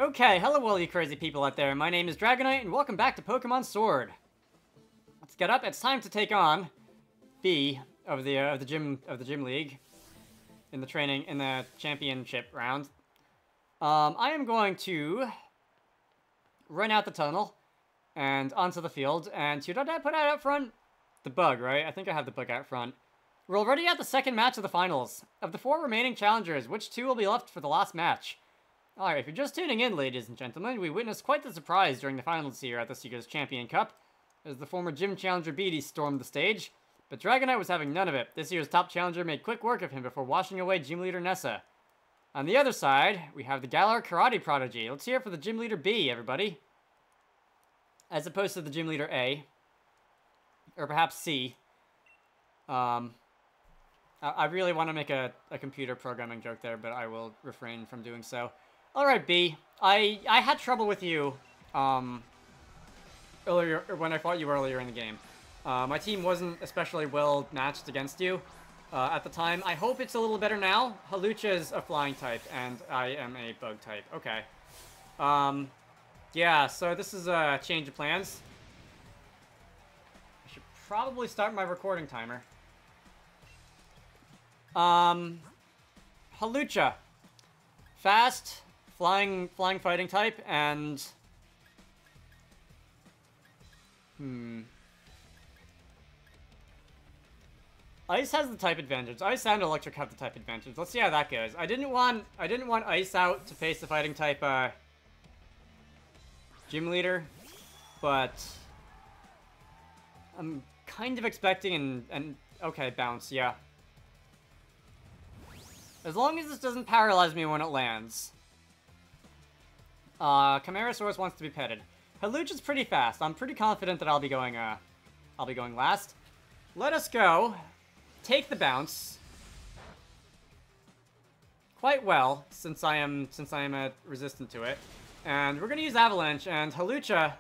Okay, hello all you crazy people out there. My name is Dragonite, and welcome back to Pokemon Sword. Let's get up. It's time to take on B of the gym league in the championship round. I am going to run out the tunnel and onto the field. And who did I put out front? The bug, right? I think I have the bug out front. We're already at the second match of the finals. Of the 4 remaining challengers, which 2 will be left for the last match? Alright, if you're just tuning in, ladies and gentlemen, we witnessed quite the surprise during the finals here at this year's Champion Cup, as the former gym challenger Beatty stormed the stage, but Dragonite was having none of it. This year's top challenger made quick work of him before washing away gym leader Nessa. On the other side, we have the Galar Karate Prodigy. Let's hear it for the gym leader B, everybody. As opposed to the gym leader A. Or perhaps C. I really want to make a computer programming joke there, but I will refrain from doing so. Alright, B. I had trouble with you, earlier, when I fought you earlier in the game. My team wasn't especially well matched against you, at the time. I hope it's a little better now. Hawlucha is a flying type, and I am a bug type. Okay. Yeah, so this is a change of plans. I should probably start my recording timer. Hawlucha. Fast, flying fighting type, and... Ice has the type advantage. Ice and Electric have the type advantage. Let's see how that goes. I didn't want Ice out to face the fighting type, gym leader, but I'm kind of expecting and okay, bounce, yeah. As long as this doesn't paralyze me when it lands. Camarasaurus wants to be petted. Hawlucha's pretty fast. I'm pretty confident that I'll be going last. Let us go. Take the bounce. Quite well, since I am resistant to it. And we're gonna use Avalanche, and Hawlucha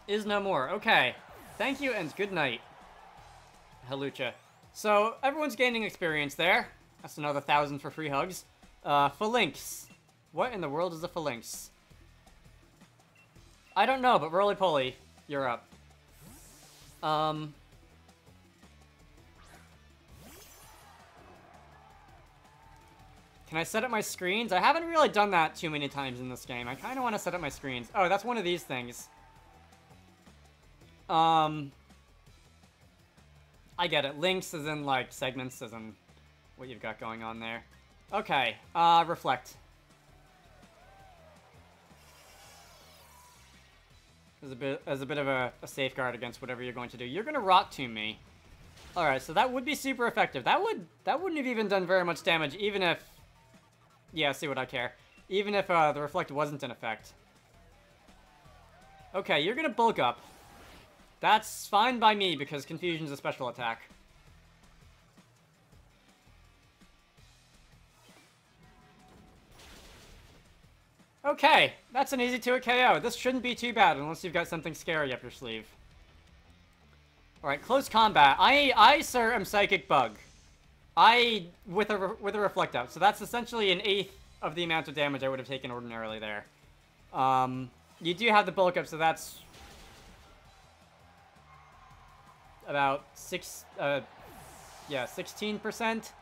is no more. Okay. Thank you and good night, Hawlucha. So, everyone's gaining experience there. That's another 1,000 for free hugs. Phalanx. What in the world is a Phalanx? I don't know, but Roly-Poly, you're up. Can I set up my screens? I haven't really done that too many times in this game. I kind of want to set up my screens. Oh, that's one of these things. I get it. Links is in, like, segments as in what you've got going on there. Okay, reflect. As a bit of a safeguard against whatever you're going to do. You're going to Rock Tomb me. Alright, so that would be super effective. That wouldn't have even done very much damage, even if... Yeah, see what I care. Even if the reflect wasn't in effect. Okay, you're going to bulk up. That's fine by me, because Confusion's a special attack. Okay, that's an easy 2-hit KO. This shouldn't be too bad unless you've got something scary up your sleeve. Alright, close combat. I, sir, am Psychic Bug. With a Reflect Up. So that's essentially an 1/8 of the amount of damage I would have taken ordinarily there. You do have the bulk up, so that's... about 16%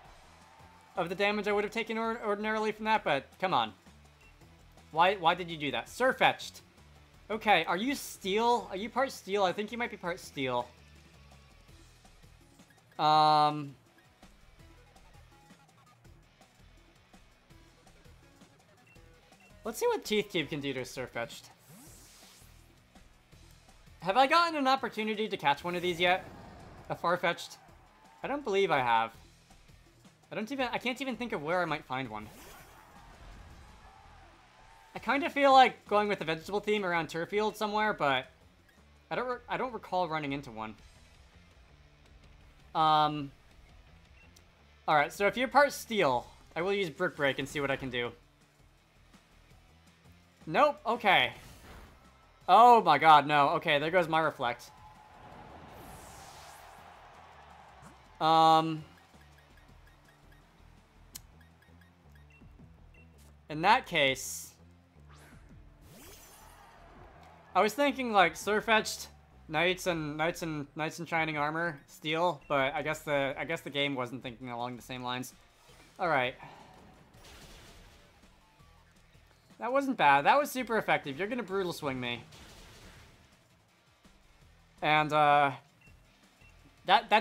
of the damage I would have taken ordinarily from that, but come on. Why did you do that? Surfetched. Okay, are you Steel? Are you part Steel? I think you might be part Steel. Let's see what Teeth Cube can do to Surfetched. Have I gotten an opportunity to catch one of these yet? A Farfetch'd? I don't believe I have. I can't even think of where I might find one. I kind of feel like going with the vegetable theme around Turffield somewhere, but I don't recall running into one. Alright, so if you're part Steel, I will use Brick Break and see what I can do. Nope, okay. Oh my god, no. Okay, there goes my Reflect. In that case... I was thinking like Surfetched, Knights and Shining Armor, Steel, but I guess the game wasn't thinking along the same lines. All right. That wasn't bad. That was super effective. You're gonna Brutal Swing me. And, that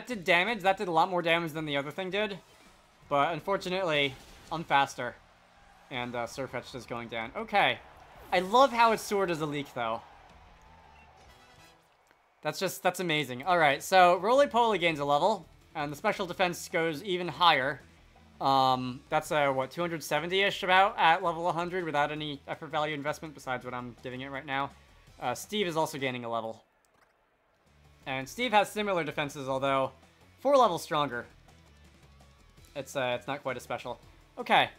did damage. That did a lot more damage than the other thing did. But, unfortunately, I'm faster. And, Surfetched is going down. Okay. I love how its sword is a leak, though. That's amazing. Alright, so Roly-Poly gains a level. And the special defense goes even higher. That's, what, 270-ish about at level 100 without any effort value investment besides what I'm giving it right now. Steve is also gaining a level. And Steve has similar defenses, although 4 levels stronger. It's not quite as special. Okay.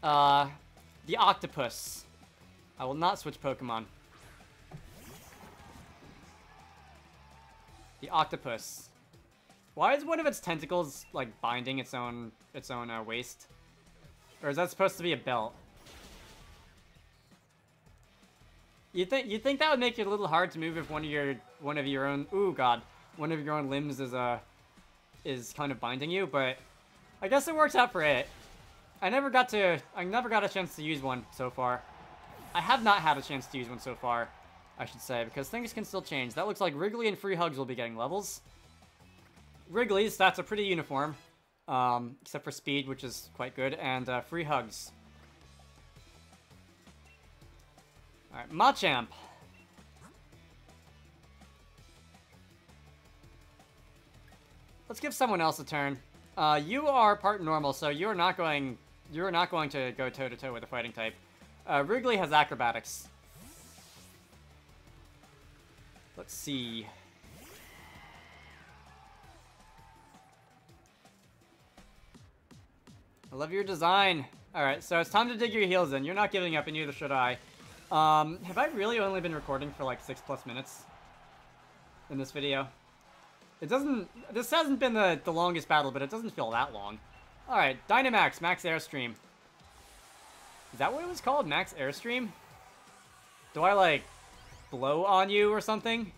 The Octopus. I will not switch Pokemon. The Octopus. Why is one of its tentacles, like, binding its own waist? Or is that supposed to be a belt? You'd think that would make it a little hard to move if one of your own limbs is kind of binding you, but I guess it works out for it. I never got a chance to use one so far. I have not had a chance to use one so far, I should say, because things can still change. That looks like Wrigley and Free Hugs will be getting levels. Wrigley's stats are pretty uniform, except for speed, which is quite good, and Free Hugs. Alright, Machamp. Let's give someone else a turn. You are part normal, so you're not going to go toe-to-toe with a fighting type. Wrigley has acrobatics. Let's see. I love your design. Alright, so it's time to dig your heels in. You're not giving up, and neither should I. Have I really only been recording for like 6+ minutes in this video? This hasn't been the longest battle, but it doesn't feel that long. Alright, Dynamax, Max Airstream. Is that what it was called? Max Airstream? Do I, like, blow on you or something?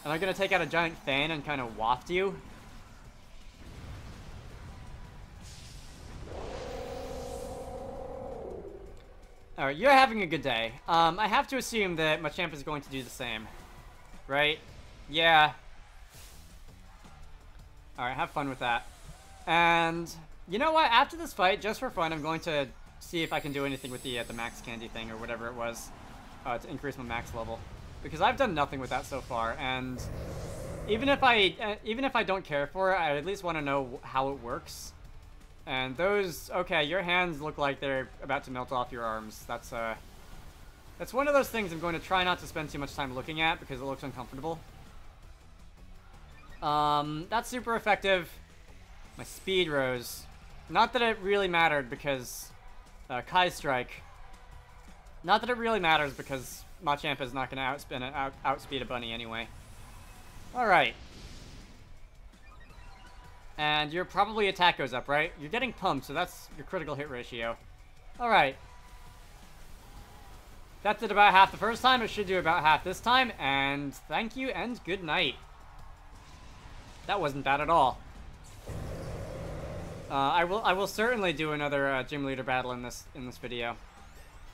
Am I gonna take out a giant fan and kind of waft you? Alright, you're having a good day. I have to assume that Machamp is going to do the same. Right? Yeah. Alright, have fun with that. And, you know what? After this fight, just for fun, I'm going to see if I can do anything with the Max Candy thing, or whatever it was, to increase my max level. Because I've done nothing with that so far, and even if I don't care for it, I at least want to know how it works. And those, okay, your hands look like they're about to melt off your arms. That's one of those things I'm going to try not to spend too much time looking at because it looks uncomfortable. That's super effective. My speed rose. Not that it really mattered because, Kai Strike. Not that it really matters because Machamp is not going to outspeed a bunny anyway. Alright. And your probably attack goes up, right? You're getting pumped, so that's your critical hit ratio. Alright. That did about half the first time. It should do about half this time. And thank you and good night. That wasn't bad at all. I will certainly do another gym leader battle in this video.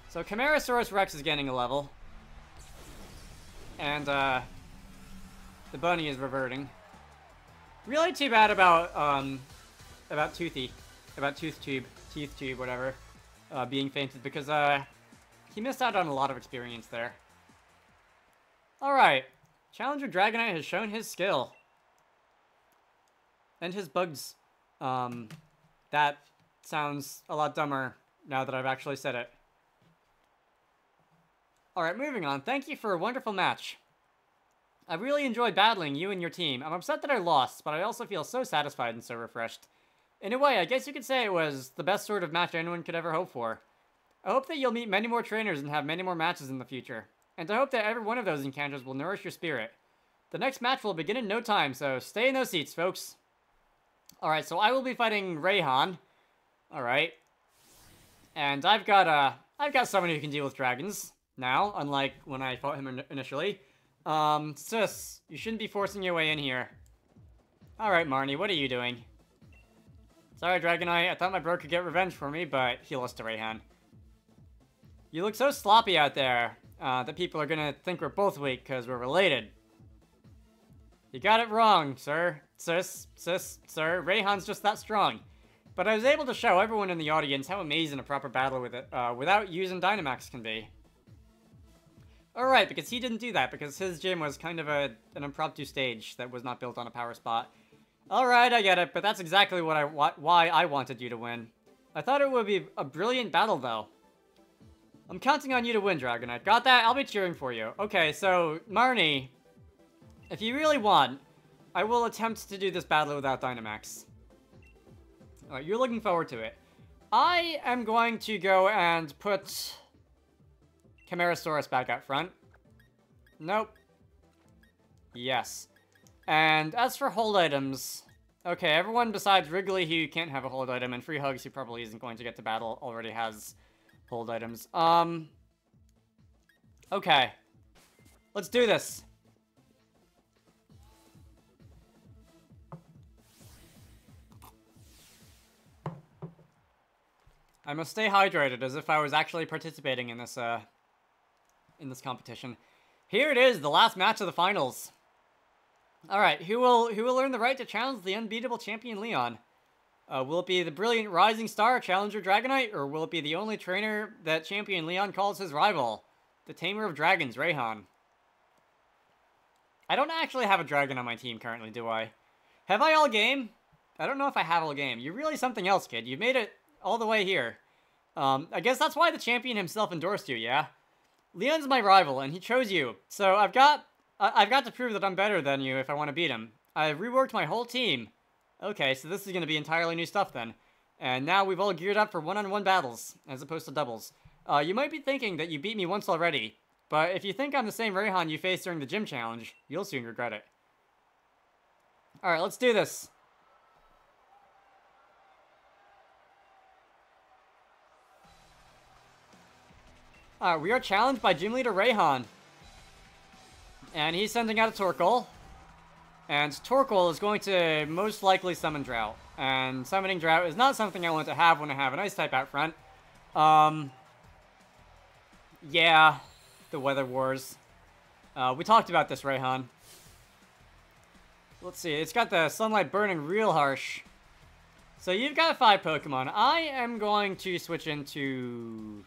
So Camarasaurus Rex is getting a level. And the bunny is reverting. Really too bad about Teeth Tube, whatever, being fainted because he missed out on a lot of experience there. Alright. Challenger Dragonite has shown his skill. And his bugs. That sounds a lot dumber now that I've actually said it. Alright, moving on. Thank you for a wonderful match. I really enjoyed battling you and your team. I'm upset that I lost, but I also feel so satisfied and so refreshed. In a way, I guess you could say it was the best sort of match anyone could ever hope for. I hope that you'll meet many more trainers and have many more matches in the future. And I hope that every one of those encounters will nourish your spirit. The next match will begin in no time, so stay in those seats, folks. Alright, so I will be fighting Raihan. Alright. And I've got I've got someone who can deal with dragons now, unlike when I fought him initially. Sis, you shouldn't be forcing your way in here. Alright, Marnie, what are you doing? Sorry, Dragonite, I thought my bro could get revenge for me, but heal us to Raihan. You look so sloppy out there, that people are gonna think we're both weak, because we're related. You got it wrong, sir. Sis, sir. Raihan's just that strong. But I was able to show everyone in the audience how amazing a proper battle with it, without using Dynamax can be. Alright, because he didn't do that, because his gym was kind of an impromptu stage that was not built on a power spot. Alright, I get it, but that's exactly why I wanted you to win. I thought it would be a brilliant battle, though. I'm counting on you to win, Dragonite. Got that? I'll be cheering for you. Okay, so, Marnie, if you really want, I will attempt to do this battle without Dynamax. Alright, you're looking forward to it. I am going to go and put Camarasaurus back up front. Nope. Yes. And as for hold items, okay, everyone besides Wrigley who can't have a hold item, and Free Hugs who probably isn't going to get to battle already has hold items. Okay. Let's do this. I must stay hydrated as if I was actually participating in this competition. Here it is, the last match of the finals. Alright, who will earn the right to challenge the unbeatable champion Leon? Will it be the brilliant rising star challenger Dragonite, or will it be the only trainer that champion Leon calls his rival, the tamer of dragons, Raihan? I don't actually have a dragon on my team currently, do I? Have I all game? I don't know if I have all game. You're really something else, kid. You made it all the way here. I guess that's why the champion himself endorsed you, yeah? Leon's my rival, and he chose you. So I've got to prove that I'm better than you if I want to beat him. I've reworked my whole team. Okay, so this is going to be entirely new stuff then. And now we've all geared up for one-on-one battles, as opposed to doubles. You might be thinking that you beat me once already, but if you think I'm the same Raihan you faced during the gym challenge, you'll soon regret it. Alright, let's do this. Alright, we are challenged by Gym Leader Raihan. And he's sending out a Torkoal. And Torkoal is going to most likely summon Drought. And summoning Drought is not something I want to have when I have an Ice-type out front. Yeah, the Weather Wars. We talked about this, Raihan. Let's see, it's got the sunlight burning real harsh. So you've got 5 Pokemon. I am going to switch into...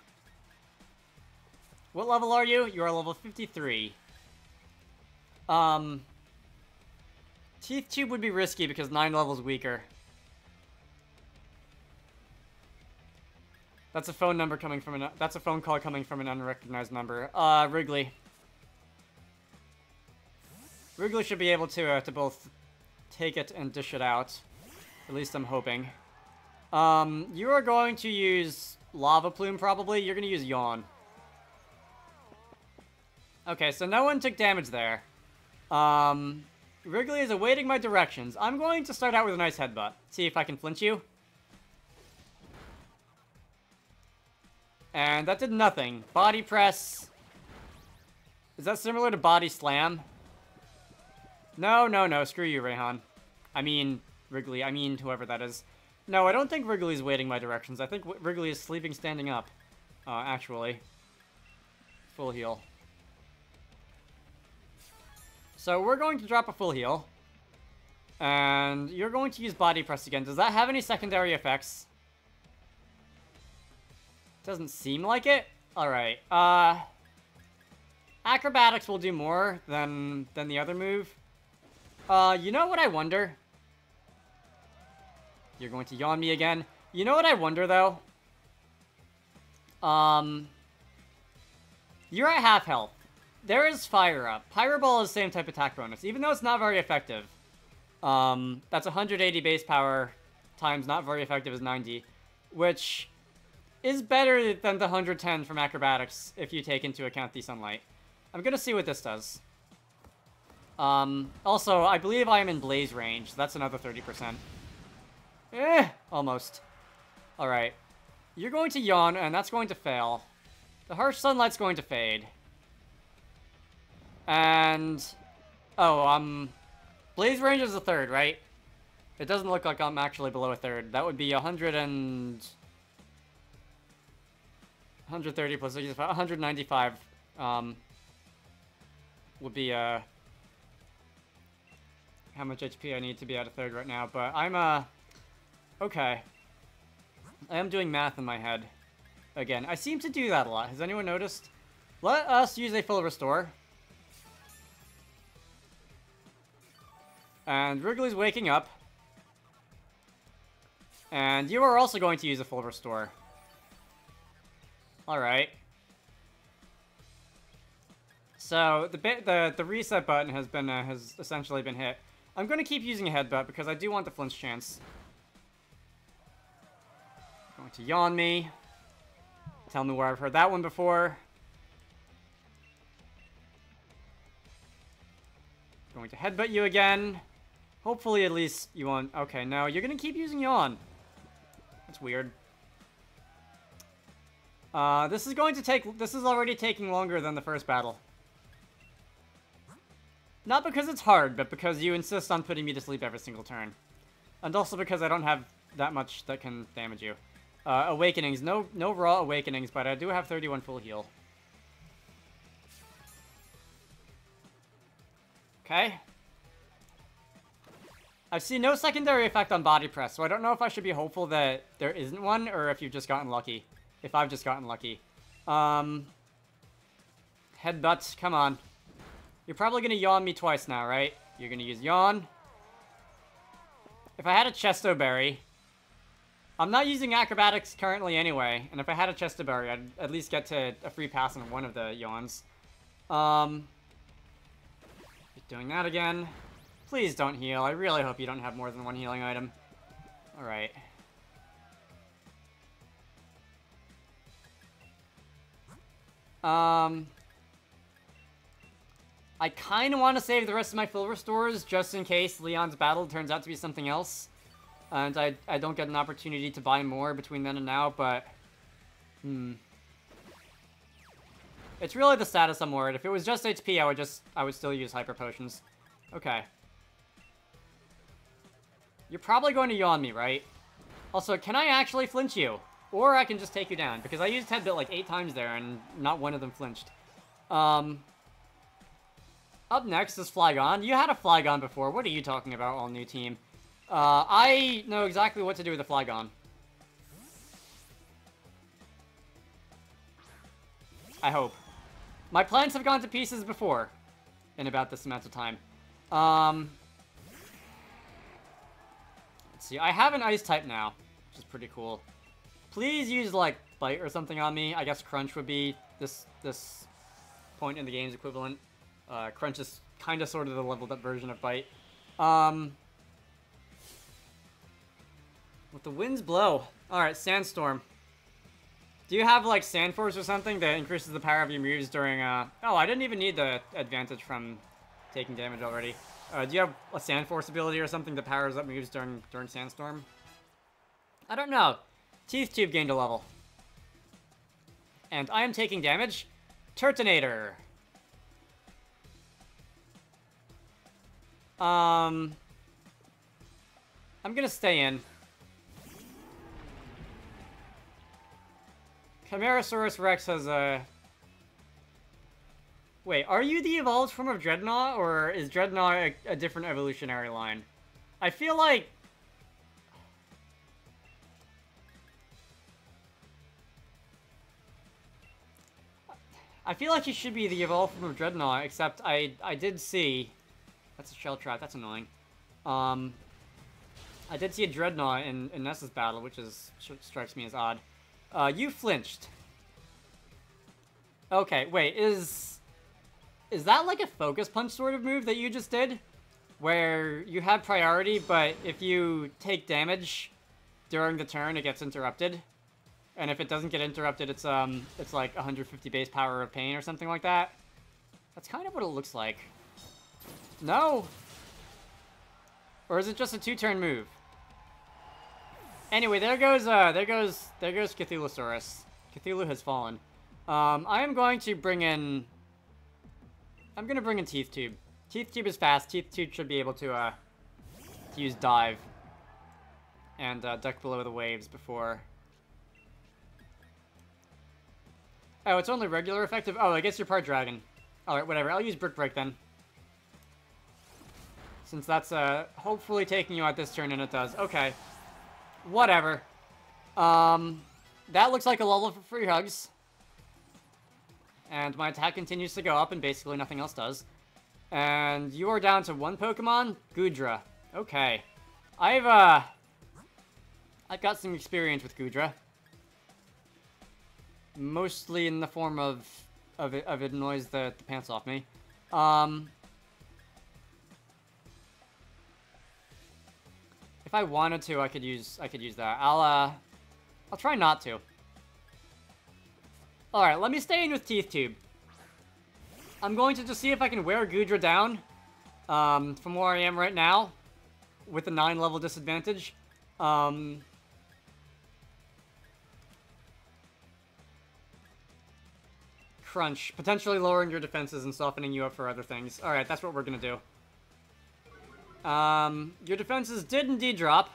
What level are you? You are level 53. Teeth Tube would be risky because 9 levels weaker. That's a phone number coming from an... That's a phone call coming from an unrecognized number. Wrigley. Wrigley should be able to both take it and dish it out. At least I'm hoping. You are going to use Lava Plume, probably. You're going to use Yawn. Okay, so no one took damage there. Wrigley is awaiting my directions. I'm going to start out with a nice headbutt. See if I can flinch you. And that did nothing. Body press. Is that similar to body slam? No, no, no. Screw you, Raihan. I mean, Wrigley. I mean, whoever that is. No, I don't think Wrigley's waiting my directions. I think Wrigley is sleeping standing up. Actually. Full heal. So we're going to drop a full heal. And you're going to use body press again. Does that have any secondary effects? Doesn't seem like it. Alright. Acrobatics will do more than the other move. You know what I wonder? You're going to yawn me again. You know what I wonder, though? You're at half health. There is Fire Up. Pyro Ball is the same type attack bonus, even though it's not very effective. That's 180 base power times not very effective is 90, which is better than the 110 from Acrobatics if you take into account the sunlight. I'm gonna see what this does. Also, I believe I am in Blaze range, so that's another 30%. Almost. Alright. You're going to yawn, and that's going to fail. The harsh sunlight's going to fade. And... oh, Blaze range is a third, right? It doesn't look like I'm actually below a third. That would be 130 plus 65, 195, would be, how much HP I need to be at a third right now, but I'm, okay. I am doing math in my head. Again, I seem to do that a lot. Has anyone noticed? Let us use a full restore. And Wrigley's waking up. And you are also going to use a full restore. Alright. So, the reset button has essentially been hit. I'm going to keep using a headbutt because I do want the flinch chance. Going to yawn me. Tell me where I've heard that one before. Going to headbutt you again. Hopefully at least you won't... okay, no, you're going to keep using yawn. That's weird. This is already taking longer than the first battle. Not because it's hard, but because you insist on putting me to sleep every single turn. And also because I don't have that much that can damage you. Awakenings. No raw awakenings, but I do have 31 full heal. Okay. I've seen no secondary effect on body press, so I don't know if I should be hopeful that there isn't one, or if you've just gotten lucky. If I've just gotten lucky. Headbutts, come on. You're probably gonna yawn me twice now, right? You're gonna use yawn. If I had a Chesto Berry... I'm not using acrobatics currently anyway, and if I had a Chesto Berry, I'd at least get to a free pass on one of the yawns. Doing that again. Please don't heal. I really hope you don't have more than one healing item. Alright. I kind of want to save the rest of my full restores just in case Leon's battle turns out to be something else. And I don't get an opportunity to buy more between then and now, but... It's really the status I'm worried. If it was just HP, I would still use Hyper Potions. Okay. You're probably going to yawn me, right? Also, can I actually flinch you? Or I can just take you down, because I used Headbutt like 8 times there, and not one of them flinched. Up next is Flygon. You had a Flygon before. What are you talking about, all new team? I know exactly what to do with a Flygon. I hope. My plans have gone to pieces before. In about this amount of time. Let's see. I have an Ice type now, which is pretty cool. Please use, like, Bite or something on me. I guess Crunch would be this point in the game's equivalent. Crunch is kind of sort of the leveled up version of Bite. With the winds blow. Alright, Sandstorm. Do you have, like, Sand Force or something that increases the power of your moves during, Oh, I didn't even need the advantage from taking damage already. Do you have a Sand Force ability or something that powers up moves during Sandstorm? I don't know. Teeth Tube gained a level. And I am taking damage. Turtonator. I'm gonna stay in. Camarasaurus Rex has a... Wait, are you the evolved form of Dreadnought, or is Dreadnought a different evolutionary line? I feel like... I feel like he should be the evolved form of Dreadnought, except I did see... That's a shell trap, that's annoying. I did see a Dreadnought in Nessa's battle, which strikes me as odd. You flinched. Okay, wait, is that like a focus punch sort of move that you just did? Where you have priority, but if you take damage during the turn, it gets interrupted. And if it doesn't get interrupted, it's like 150 base power of pain or something like that. That's kind of what it looks like. No! Or is it just a 2-turn move? Anyway, there goes Cthulhusaurus. Cthulhu has fallen. I am going to bring in... I'm gonna bring in Teeth Tube. Teeth Tube is fast. Teeth Tube should be able to use Dive. And duck below the waves before... Oh, it's only regular effective? Oh, I guess you're part dragon. Alright, whatever. I'll use Brick Break then. Since that's hopefully taking you out this turn, and it does. Okay. Whatever. That looks like a level for free hugs. And my attack continues to go up, and basically nothing else does. And you are down to one Pokemon, Goodra. Okay. I've got some experience with Goodra. Mostly in the form of it annoys the pants off me. If I wanted to, I could use that. I'll try not to. Alright, let me stay in with Teeth Tube. I'm going to just see if I can wear Goodra down from where I am right now with a 9 level disadvantage. Crunch. Potentially lowering your defenses and softening you up for other things. Alright, that's what we're gonna do. Your defenses did indeed drop.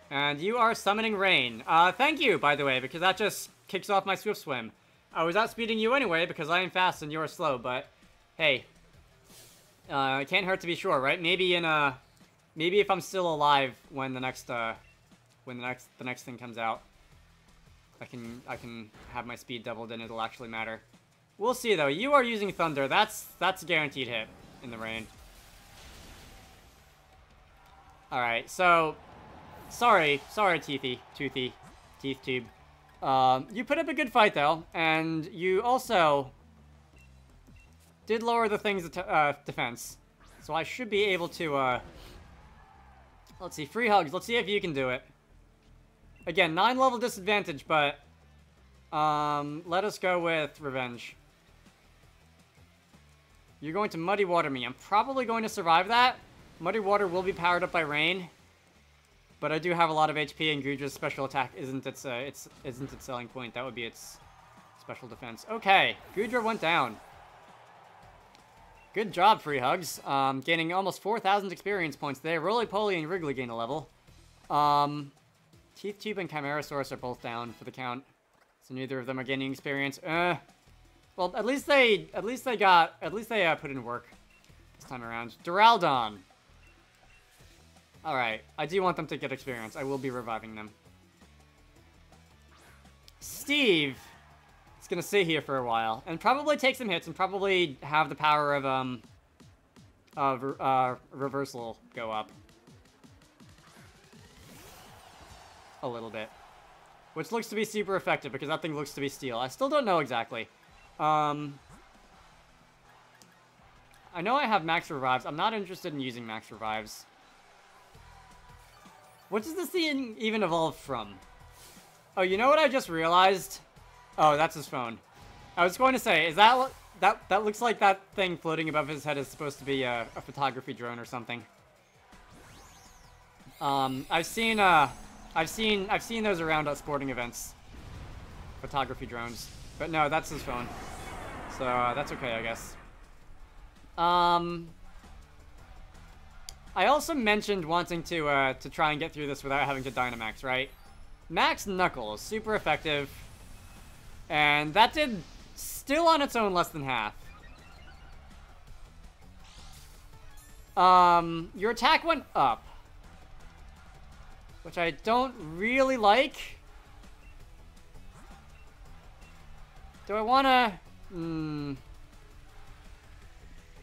And you are summoning Rain. Thank you, by the way, because that just kicks off my Swift Swim. I was outspeeding you anyway, because I am fast and you are slow, but... Hey. It can't hurt to be sure, right? Maybe in, maybe if I'm still alive when the next thing comes out. I can have my speed doubled and it'll actually matter. We'll see, though. You are using Thunder. That's a guaranteed hit in the rain. Alright, so... Sorry, Toothy. Teeth Tube. You put up a good fight, though, and you also did lower the thing's defense. So I should be able to, let's see, free hugs. Let's see if you can do it. Again, 9 level disadvantage, but let us go with Revenge. You're going to Muddy Water me. I'm probably going to survive that. Muddy Water will be powered up by Rain. But I do have a lot of HP, and Goodra's special attack isn't its selling point. That would be its special defense. Okay, Goodra went down. Good job, Free Hugs. Gaining almost 4,000 experience points there. Roly-Poly and Wrigley gain a level. Teeth Tube and Chimerosaurus are both down for the count, so neither of them are gaining experience. Well, at least they put in work this time around. Duraludon. Alright, I do want them to get experience. I will be reviving them. Steve is gonna sit here for a while and probably take some hits and probably have the power of reversal go up a little bit, which looks to be super effective because that thing looks to be steel. I still don't know exactly. I know I have max revives. I'm not interested in using max revives. What does this thing even evolve from? Oh, you know what I just realized? Oh, that's his phone. I was going to say, is that what... That looks like that thing floating above his head is supposed to be a photography drone or something. I've seen those around at sporting events. Photography drones. But no, that's his phone. So, that's okay, I guess. I also mentioned wanting to try and get through this without having to Dynamax, right? Max Knuckles, super effective. And that did still on its own less than half. Your attack went up, which I don't really like. Do I want to...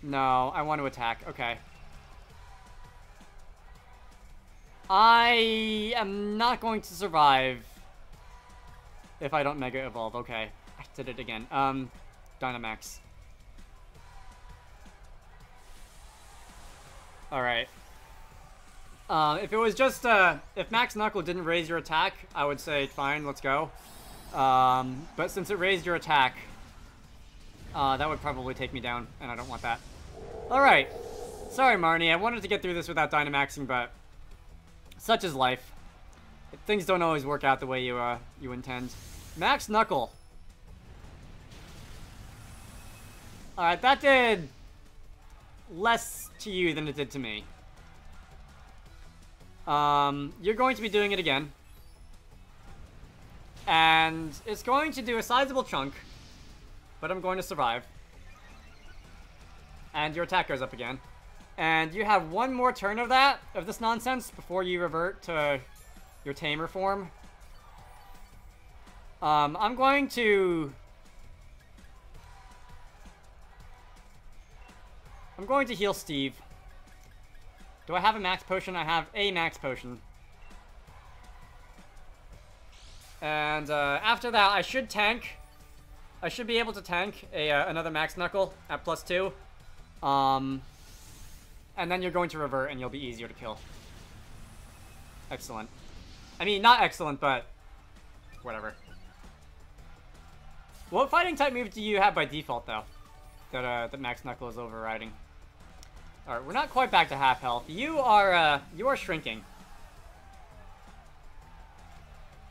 No, I want to attack. Okay. I am not going to survive if I don't Mega Evolve. Okay. I did it again. Dynamax. Alright. If it was just, if Max Knuckle didn't raise your attack, I would say, fine, let's go. But since it raised your attack, that would probably take me down, and I don't want that. Alright. Sorry, Marnie, I wanted to get through this without Dynamaxing, but such is life. Things don't always work out the way you intend. Max Knuckle. Alright, that did less to you than it did to me. You're going to be doing it again. And it's going to do a sizable chunk. But I'm going to survive. And your attack goes up again. And you have one more turn of that, of this nonsense, before you revert to your tamer form. I'm going to heal Steve. Do I have a max potion? I have a max potion. And after that, I should tank. I should be able to tank another max knuckle at +2. And then you're going to revert and you'll be easier to kill. Excellent. I mean, not excellent, but whatever. What fighting type move do you have by default, though? That max knuckle is overriding. Alright, we're not quite back to half health. You are shrinking.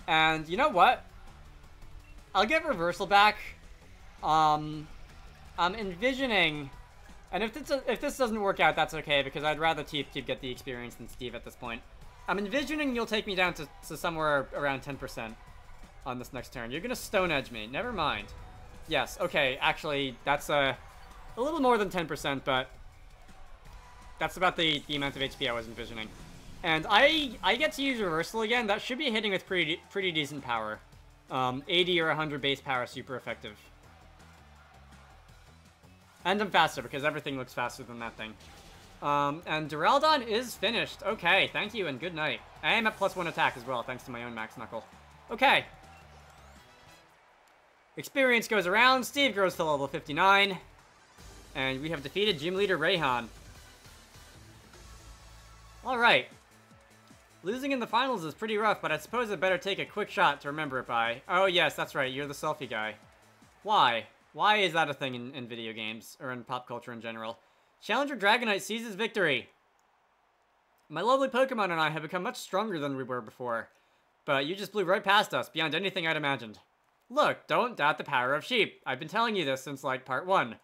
And you know what? I'll get reversal back. I'm envisioning, and if this doesn't work out, that's okay, because I'd rather Teep get the experience than Steve at this point. I'm envisioning you'll take me down to somewhere around 10% on this next turn. You're gonna Stone Edge me. Never mind. Yes, okay, actually, that's a little more than 10%, but that's about the amount of HP I was envisioning. And I get to use Reversal again. That should be hitting with pretty decent power. 80 or 100 base power, super effective. And I'm faster, because everything looks faster than that thing. And Duraldon is finished. Okay, thank you and good night. I am at +1 attack as well, thanks to my own max knuckle. Okay. Experience goes around. Steve grows to level 59. And we have defeated Gym Leader Raihan. Alright. Losing in the finals is pretty rough, but I suppose I'd better take a quick shot to remember it by. Oh yes, that's right, you're the selfie guy. Why? Why is that a thing in video games, or in pop culture in general? Challenger Dragonite seizes victory! My lovely Pokemon and I have become much stronger than we were before. But you just blew right past us, beyond anything I'd imagined. Look, don't doubt the power of sheep. I've been telling you this since, like, part 1.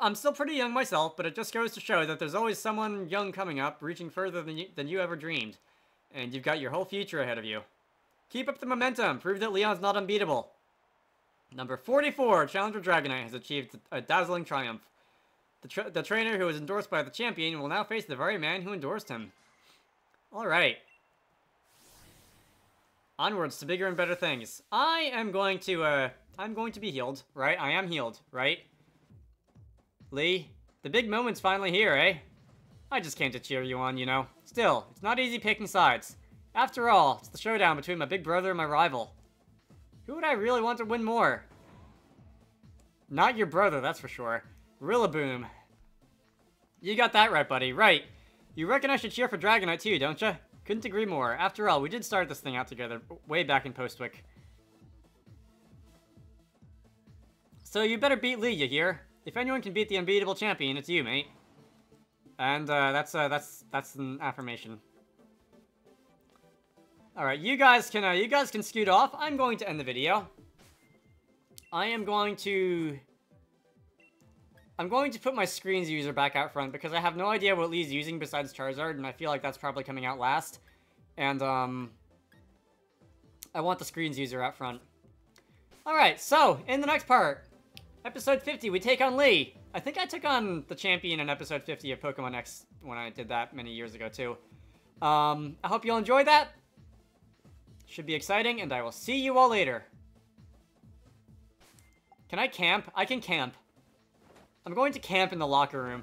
I'm still pretty young myself, but it just goes to show that there's always someone young coming up, reaching further than you ever dreamed. And you've got your whole future ahead of you. Keep up the momentum, prove that Leon's not unbeatable. Number 44, Challenger Dragonite, has achieved a dazzling triumph. The trainer who was endorsed by the champion will now face the very man who endorsed him. Alright. Onwards to bigger and better things. I'm going to be healed, right? I am healed, right? Lee, the big moment's finally here, eh? I just came to cheer you on, you know. Still, it's not easy picking sides. After all, it's the showdown between my big brother and my rival. Who would I really want to win more? Not your brother, that's for sure. Rillaboom. You got that right, buddy. Right. You reckon I should cheer for Dragonite too, don't ya? Couldn't agree more. After all, we did start this thing out together way back in Postwick. So you better beat Lee, you hear? If anyone can beat the unbeatable champion, it's you, mate. And that's an affirmation. All right, you guys can scoot off. I'm going to end the video. I'm going to put my screens user back out front because I have no idea what Lee's using besides Charizard, and I feel like that's probably coming out last. And I want the screens user out front. All right, so in the next part. Episode 50, we take on Lee. I think I took on the champion in episode 50 of Pokemon X when I did that many years ago, too. I hope you all enjoyed that. Should be exciting, and I will see you all later. Can I camp? I can camp. I'm going to camp in the locker room.